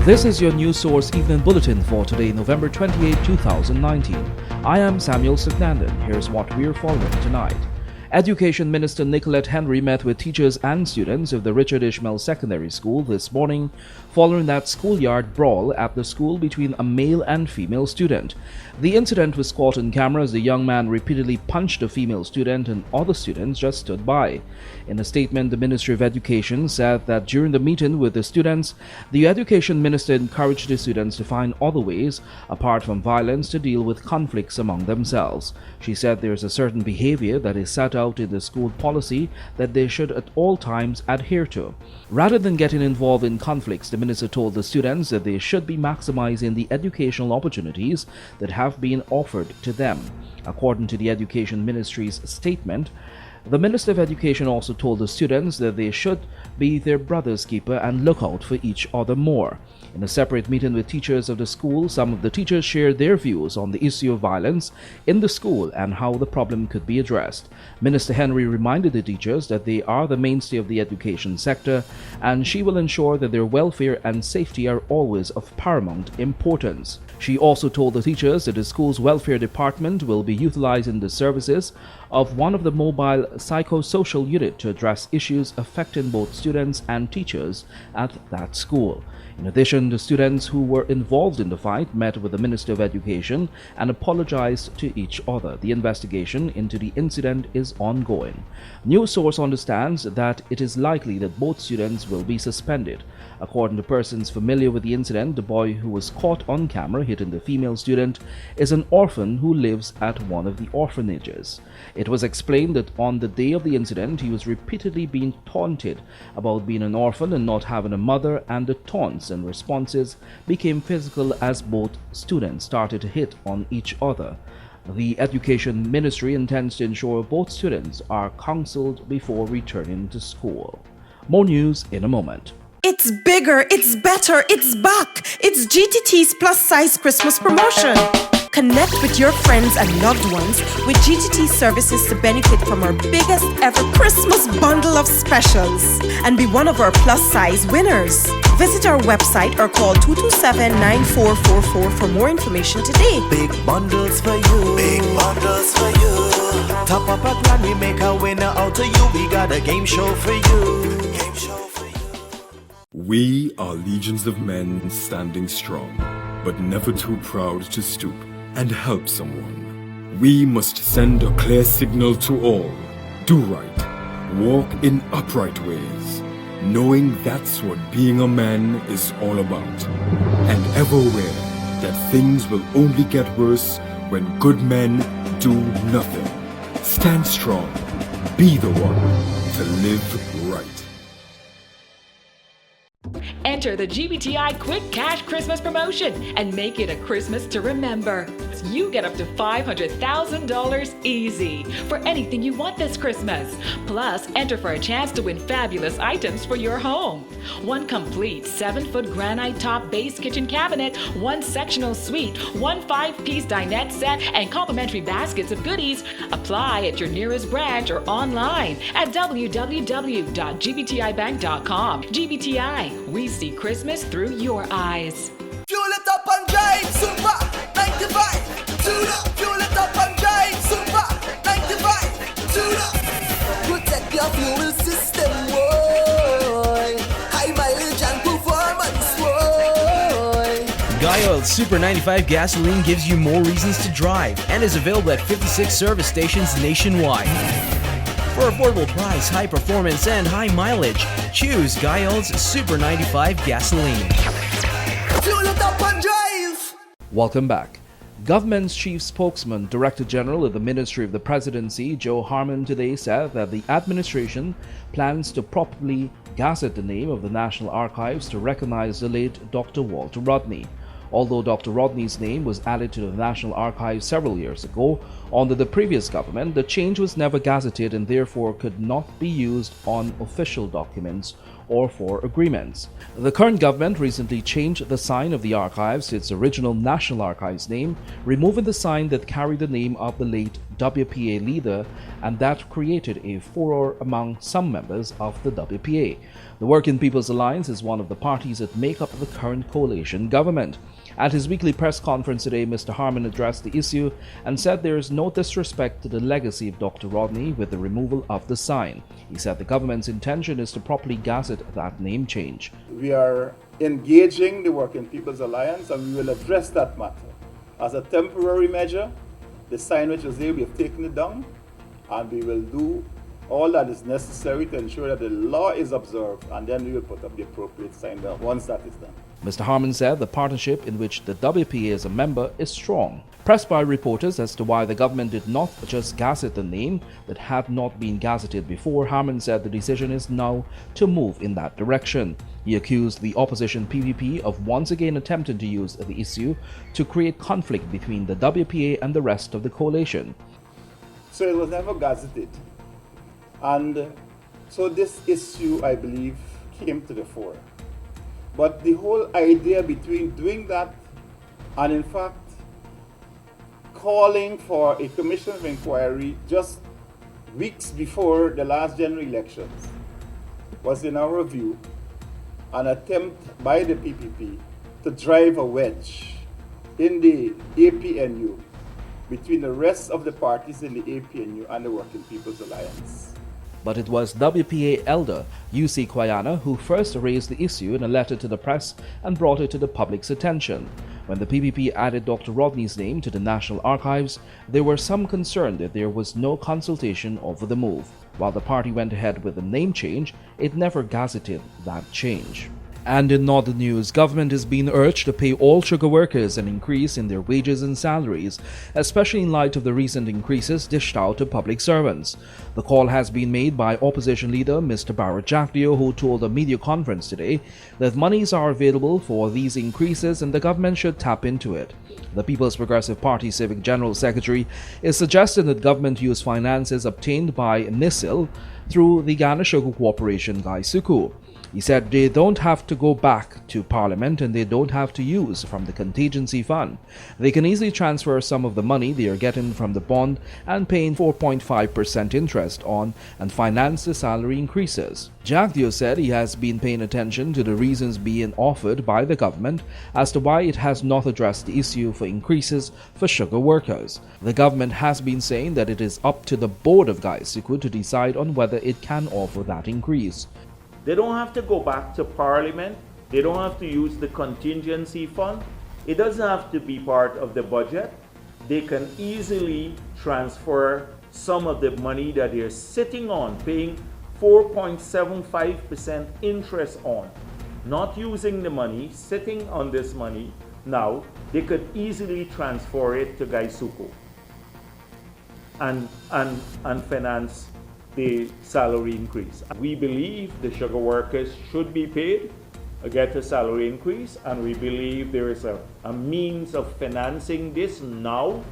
This is your news source evening bulletin for today, November 28, 2019. I am Samuel Signandan. Here's what we're following tonight. Education Minister Nicolette Henry met with teachers and students of the Richard Ishmael Secondary School this morning following that schoolyard brawl at the school between a male and female student. The incident was caught on camera as the young man repeatedly punched a female student and other students just stood by. In a statement, the Ministry of Education said that during the meeting with the students, the Education Minister encouraged the students to find other ways, apart from violence, to deal with conflicts among themselves. She said there is a certain behavior that is set out in the school policy that they should at all times adhere to. Rather than getting involved in conflicts, the minister told the students that they should be maximizing the educational opportunities that have been offered to them. According to the Education Ministry's statement, the Minister of Education also told the students that they should be their brother's keeper and look out for each other more. In a separate meeting with teachers of the school, some of the teachers shared their views on the issue of violence in the school and how the problem could be addressed. Minister Henry reminded the teachers that they are the mainstay of the education sector, and she will ensure that their welfare and safety are always of paramount importance. She also told the teachers that the school's welfare department will be utilizing the services of one of the mobile psychosocial unit to address issues affecting both students and teachers at that school. In addition, the students who were involved in the fight met with the Minister of Education and apologized to each other. The investigation into the incident is ongoing. News source understands that it is likely that both students will be suspended. According to persons familiar with the incident, the boy who was caught on camera hitting the female student is an orphan who lives at one of the orphanages. It was explained that on the day of the incident, he was repeatedly being taunted about being an orphan and not having a mother, and the taunts and responses became physical as both students started to hit on each other. The Education Ministry intends to ensure both students are counseled before returning to school. More news in a moment. It's bigger, it's better, it's back! It's GTT's plus size Christmas promotion! Connect with your friends and loved ones with GTT services to benefit from our biggest ever Christmas bundle of specials and be one of our plus size winners. Visit our website or call 227-9444 for more information today. Big bundles for you. Big bundles for you. Top up a plan, we make a winner out of you. We got a game show for you. Game show for you. We are legions of men standing strong, but never too proud to stoop and help someone. We must send a clear signal to all. Do right. Walk in upright ways, knowing that's what being a man is all about. And ever aware that things will only get worse when good men do nothing. Stand strong. Be the one to live right. Enter the GBTI Quick Cash Christmas Promotion and make it a Christmas to remember. You get up to $500,000 easy for anything you want this Christmas. Plus, enter for a chance to win fabulous items for your home. One complete 7-foot granite top base kitchen cabinet, one sectional suite, one 5-piece dinette set, and complimentary baskets of goodies. Apply at your nearest branch or online at www.gbtibank.com. GBTI, we see Christmas through your eyes. Fuel it up and drive, Super 95. Tune up. Fuel it up and drive, Super 95. Tune up. Protect your fuel system, boy. High mileage and performance, boy. Guyana's Super 95 gasoline gives you more reasons to drive and is available at 56 service stations nationwide. For affordable price, high performance, and high mileage, choose Guyana's Super 95 gasoline. Fuel it up and drive. Welcome back. Government's chief spokesman, Director General of the Ministry of the Presidency, Joe Harmon, today said that the administration plans to properly gazette the name of the National Archives to recognize the late Dr. Walter Rodney. Although Dr. Rodney's name was added to the National Archives several years ago under the previous government, the change was never gazetted and therefore could not be used on official documents or for agreements. The current government recently changed the sign of the archives to its original National Archives name, removing the sign that carried the name of the late WPA leader, and that created a furor among some members of the WPA. The Working People's Alliance is one of the parties that make up the current coalition government. At his weekly press conference today, Mr. Harman addressed the issue and said there is no disrespect to the legacy of Dr. Rodney with the removal of the sign. He said the government's intention is to properly gazette that name change. We are engaging the Working People's Alliance, and we will address that matter. As a temporary measure, the sign which is there, we have taken it down, and we will do all that is necessary to ensure that the law is observed, and then we will put up the appropriate sign there once that is done. Mr. Harman said the partnership in which the WPA is a member is strong. Pressed by reporters as to why the government did not just gazette the name that had not been gazetted before, Harman said the decision is now to move in that direction. He accused the opposition PPP of once again attempting to use the issue to create conflict between the WPA and the rest of the coalition. So it was never gazetted. And so this issue, I believe, came to the fore. But the whole idea between doing that and, in fact, calling for a commission of inquiry just weeks before the last general elections was, in our view, an attempt by the PPP to drive a wedge in the APNU between the rest of the parties in the APNU and the Working People's Alliance. But it was WPA elder UC Guyana who first raised the issue in a letter to the press and brought it to the public's attention. When the PPP added Dr. Rodney's name to the National Archives, there were some concern that there was no consultation over the move. While the party went ahead with the name change, it never gazetted that change. And in northern news, government is being urged to pay all sugar workers an increase in their wages and salaries, especially in light of the recent increases dished out to public servants. The call has been made by opposition leader Mr. Barrett Jackdio, who told a media conference today that monies are available for these increases and the government should tap into it. The People's Progressive Party Civic General Secretary is suggesting that government use finances obtained by NISIL through the Ghana Sugar Corporation Gaisuku. He said they don't have to go back to Parliament and they don't have to use from the contingency fund. They can easily transfer some of the money they are getting from the bond and paying 4.5% interest on and finance the salary increases. Jackdio said he has been paying attention to the reasons being offered by the government as to why it has not addressed the issue for increases for sugar workers. The government has been saying that it is up to the board of Gaisuku to decide on whether it can offer that increase. They don't have to go back to Parliament. They don't have to use the contingency fund. It doesn't have to be part of the budget. They can easily transfer some of the money that they're sitting on, paying 4.75% interest on, not using the money, sitting on this money. Now, they could easily transfer it to Gaisuku and finance the salary increase. We believe the sugar workers should be paid, get a salary increase, and we believe there is a means of financing this now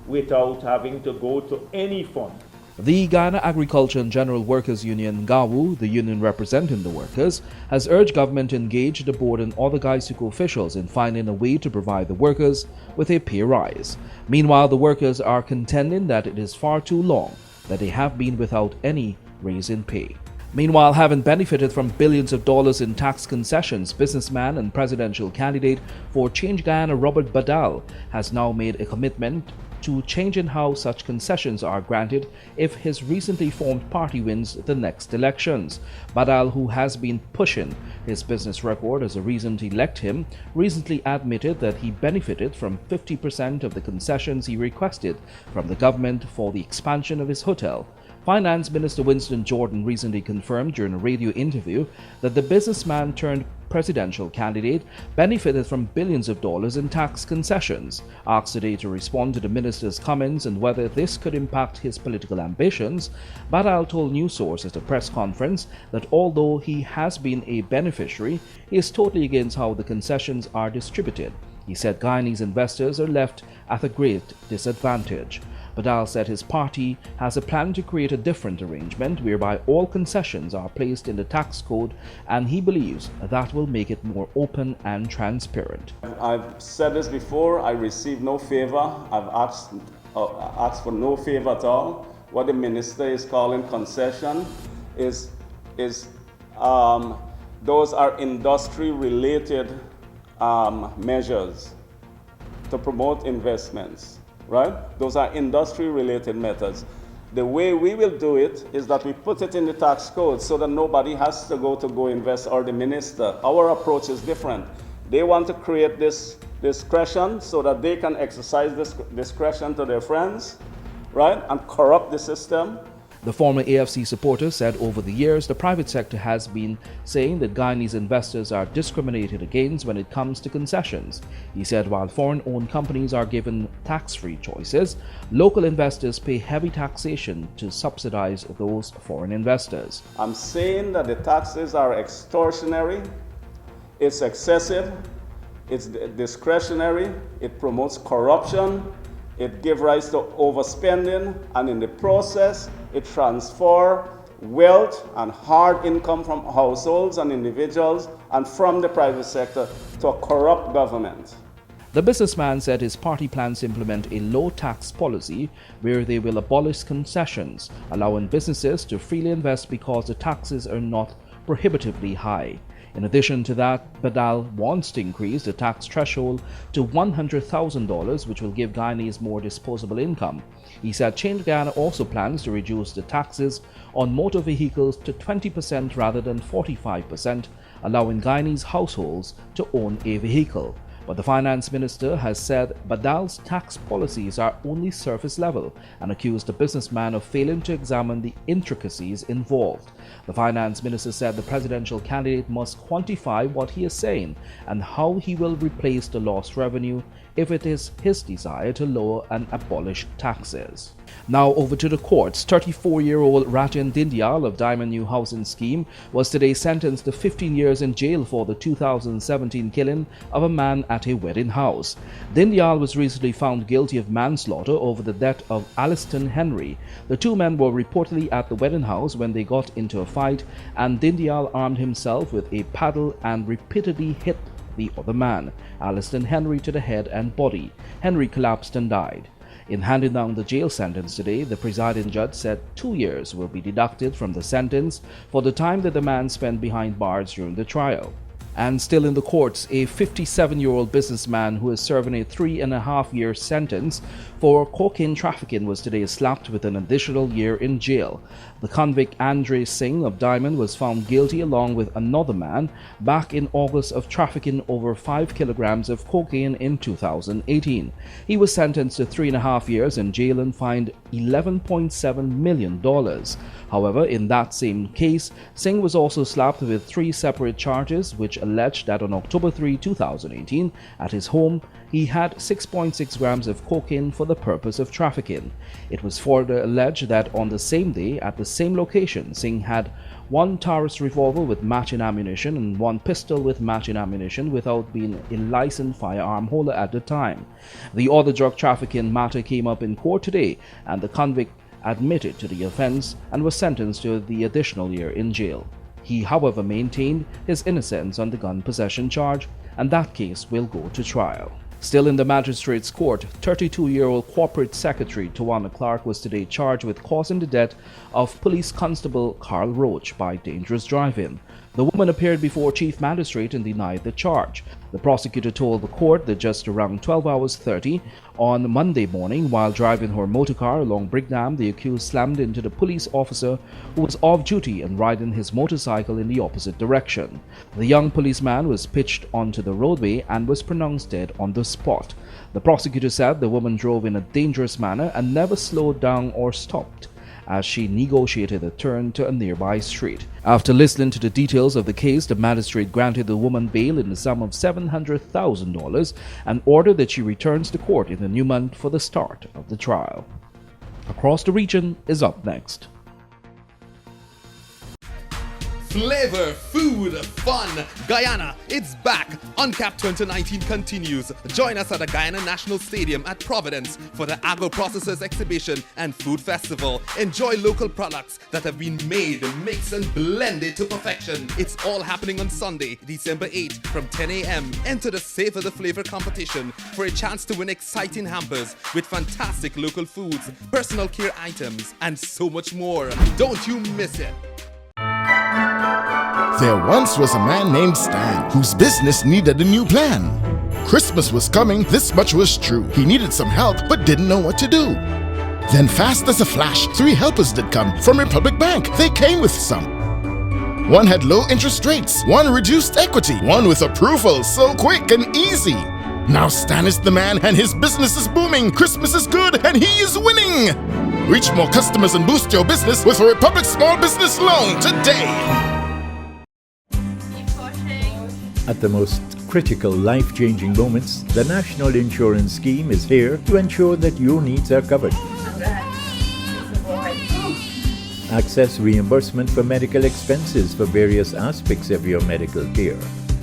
without having to go to any fund. The Guyana Agriculture and General Workers Union, GAWU, the union representing the workers, has urged government to engage the board and other Gaisuku officials in finding a way to provide the workers with a pay rise. Meanwhile, the workers are contending that it is far too long that they have been without any raise in pay. Meanwhile, having benefited from billions of dollars in tax concessions, businessman and presidential candidate for Change Guyana Robert Badal has now made a commitment to changing how such concessions are granted if his recently formed party wins the next elections. Badal, who has been pushing his business record as a reason to elect him, recently admitted that he benefited from 50% of the concessions he requested from the government for the expansion of his hotel. Finance Minister Winston Jordan recently confirmed during a radio interview that the businessman turned presidential candidate benefited from billions of dollars in tax concessions. Asked today to respond to the minister's comments and whether this could impact his political ambitions, Badal told news sources at a press conference that although he has been a beneficiary, he is totally against how the concessions are distributed. He said Guyanese investors are left at a great disadvantage. Badal said his party has a plan to create a different arrangement whereby all concessions are placed in the tax code, and he believes that will make it more open and transparent. I've said this before, I receive no favor. I've asked ask for no favor at all. What the minister is calling concession is those are industry-related measures to promote investments, right? Those are industry-related methods. The way we will do it is that we put it in the tax code so that nobody has to go invest, or the minister. Our approach is different. They want to create this discretion so that they can exercise this discretion to their friends, right, and corrupt the system. The former AFC supporter said over the years, the private sector has been saying that Guyanese investors are discriminated against when it comes to concessions. He said while foreign-owned companies are given tax-free choices, local investors pay heavy taxation to subsidize those foreign investors. I'm saying that the taxes are extortionary, it's excessive, it's discretionary, it promotes corruption, it gives rise to overspending, and in the process, it transfers wealth and hard income from households and individuals and from the private sector to a corrupt government. The businessman said his party plans to implement a low-tax policy where they will abolish concessions, allowing businesses to freely invest because the taxes are not prohibitively high. In addition to that, Badal wants to increase the tax threshold to $100,000, which will give Guyanese more disposable income. He said Change Guyana also plans to reduce the taxes on motor vehicles to 20% rather than 45%, allowing Guyanese households to own a vehicle. But the finance minister has said Badal's tax policies are only surface level and accused the businessman of failing to examine the intricacies involved. The finance minister said the presidential candidate must quantify what he is saying and how he will replace the lost revenue if it is his desire to lower and abolish taxes. Now over to the courts. 34-year-old Rajan Dindyal of Diamond New Housing Scheme was today sentenced to 15 years in jail for the 2017 killing of a man at a wedding house. Dindyal was recently found guilty of manslaughter over the death of Alliston Henry. The two men were reportedly at the wedding house when they got into a fight, and Dindyal armed himself with a paddle and repeatedly hit the other man, Alliston Henry, to the head and body. Henry collapsed and died. In handing down the jail sentence today, the presiding judge said 2 years will be deducted from the sentence for the time that the man spent behind bars during the trial. And still in the courts, a 57-year-old businessman who is serving a 3.5-year sentence for cocaine trafficking was today slapped with an additional year in jail. The convict Andre Singh of Diamond was found guilty along with another man back in August of trafficking over 5 kilograms of cocaine in 2018. He was sentenced to 3.5 years in jail and fined $11.7 million. However, in that same case, Singh was also slapped with 3 separate charges which alleged that on October 3, 2018, at his home, he had 6.6 grams of cocaine for the purpose of trafficking. It was further alleged that on the same day, at the same location, Singh had 1 Taurus revolver with matching ammunition and 1 pistol with matching ammunition without being a licensed firearm holder at the time. The other drug trafficking matter came up in court today, and the convict admitted to the offense and was sentenced to the additional year in jail. He, however, maintained his innocence on the gun possession charge, and that case will go to trial. Still in the magistrate's court, 32-year-old corporate secretary Tawana Clark was today charged with causing the death of police constable Carl Roach by dangerous driving. The woman appeared before Chief Magistrate and denied the charge. The prosecutor told the court that just around 12 hours 30 on Monday morning, while driving her motorcar along Brigham, the accused slammed into the police officer who was off duty and riding his motorcycle in the opposite direction. The young policeman was pitched onto the roadway and was pronounced dead on the spot. The prosecutor said the woman drove in a dangerous manner and never slowed down or stopped as she negotiated a turn to a nearby street. After listening to the details of the case, the magistrate granted the woman bail in the sum of $700,000 and ordered that she returns to court in the new month for the start of the trial. Across the Region is up next. Flavor, food, fun. Guyana, it's back. UNCAP 2019 continues. Join us at the Guyana National Stadium at Providence for the Agro-Processors Exhibition and Food Festival. Enjoy local products that have been made, mixed and blended to perfection. It's all happening on Sunday, December 8th from 10 a.m. Enter the Savor the Flavor competition for a chance to win exciting hampers with fantastic local foods, personal care items, and so much more. Don't you miss it. There once was a man named Stan whose business needed a new plan. Christmas was coming, this much was true. He needed some help but didn't know what to do. Then fast as a flash, 3 helpers did come from Republic Bank. They came with some. One had low interest rates, one reduced equity, one with approval so quick and easy. Now Stan is the man and his business is booming. Christmas is good and he is winning. Reach more customers and boost your business with a Republic Small Business Loan today. At the most critical life-changing moments, the National Insurance Scheme is here to ensure that your needs are covered. Access reimbursement for medical expenses for various aspects of your medical care.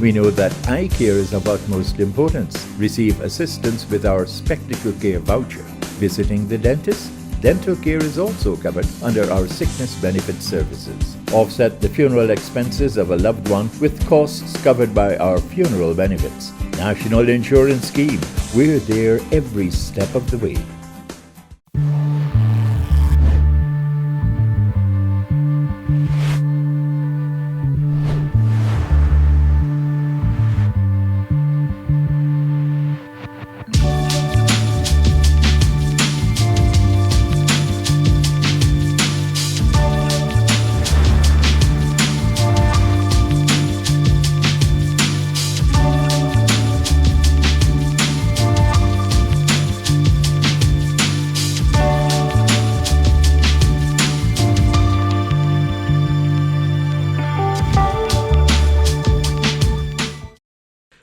We know that eye care is of utmost importance. Receive assistance with our Spectacle Care voucher. Visiting the dentist? Dental care is also covered under our sickness benefit services. Offset the funeral expenses of a loved one with costs covered by our funeral benefits. National Insurance Scheme. We're there every step of the way.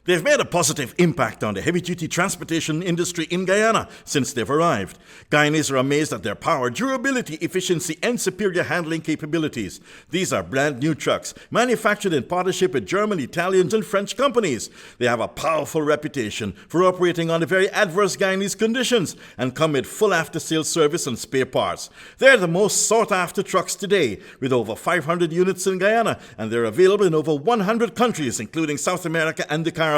They've made a positive impact on the heavy-duty transportation industry in Guyana since they've arrived. Guyanese are amazed at their power, durability, efficiency, and superior handling capabilities. These are brand new trucks, manufactured in partnership with German, Italian, and French companies. They have a powerful reputation for operating under very adverse Guyanese conditions and come with full after-sales service and spare parts. They're the most sought-after trucks today, with over 500 units in Guyana, and they're available in over 100 countries, including South America and the Caribbean.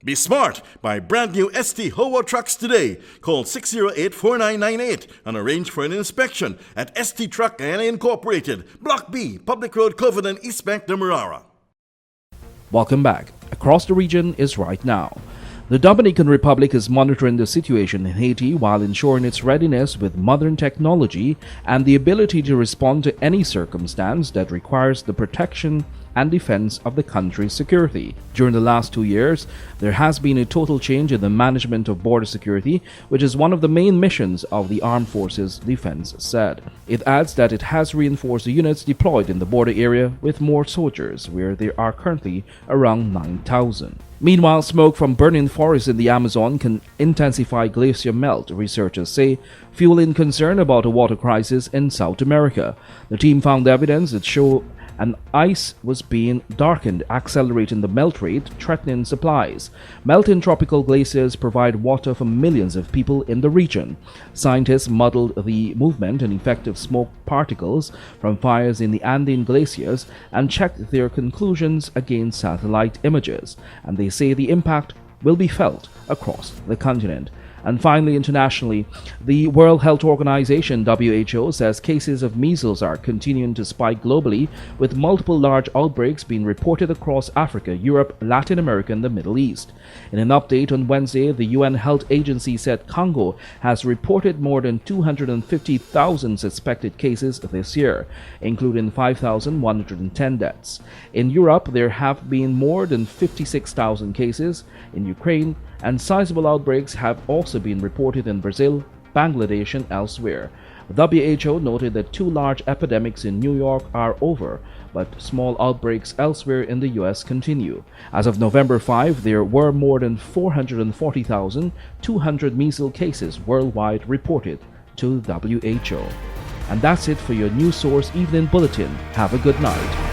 Be smart. Buy brand new ST Howo trucks today. Call 608-4998 and arrange for an inspection at ST Truck Guyana Incorporated, Block B, Public Road, Covenant, East Bank, Demerara. Welcome back. Across the region is right now. The Dominican Republic is monitoring the situation in Haiti while ensuring its readiness with modern technology and the ability to respond to any circumstance that requires the protection and defense of the country's security. During the last 2 years, there has been a total change in the management of border security, which is one of the main missions of the Armed Forces Defense said. It adds that it has reinforced the units deployed in the border area with more soldiers, where there are currently around 9,000. Meanwhile, smoke from burning forests in the Amazon can intensify glacier melt, researchers say, fueling concern about a water crisis in South America. The team found evidence that show and ice was being darkened, accelerating the melt rate, threatening supplies. Melting tropical glaciers provide water for millions of people in the region. Scientists modeled the movement and effect of smoke particles from fires in the Andean glaciers and checked their conclusions against satellite images, and they say the impact will be felt across the continent. And finally, internationally, the World Health Organization, WHO, says cases of measles are continuing to spike globally, with multiple large outbreaks being reported across Africa, Europe, Latin America, and the Middle East. In an update on Wednesday, the UN Health Agency said Congo has reported more than 250,000 suspected cases this year, including 5,110 deaths. In Europe, there have been more than 56,000 cases. In Ukraine, and sizable outbreaks have also been reported in Brazil, Bangladesh, and elsewhere. WHO noted that 2 large epidemics in New York are over, but small outbreaks elsewhere in the US continue. As of November 5, there were more than 440,200 measles cases worldwide reported to WHO. And that's it for your News Source Evening Bulletin. Have a good night.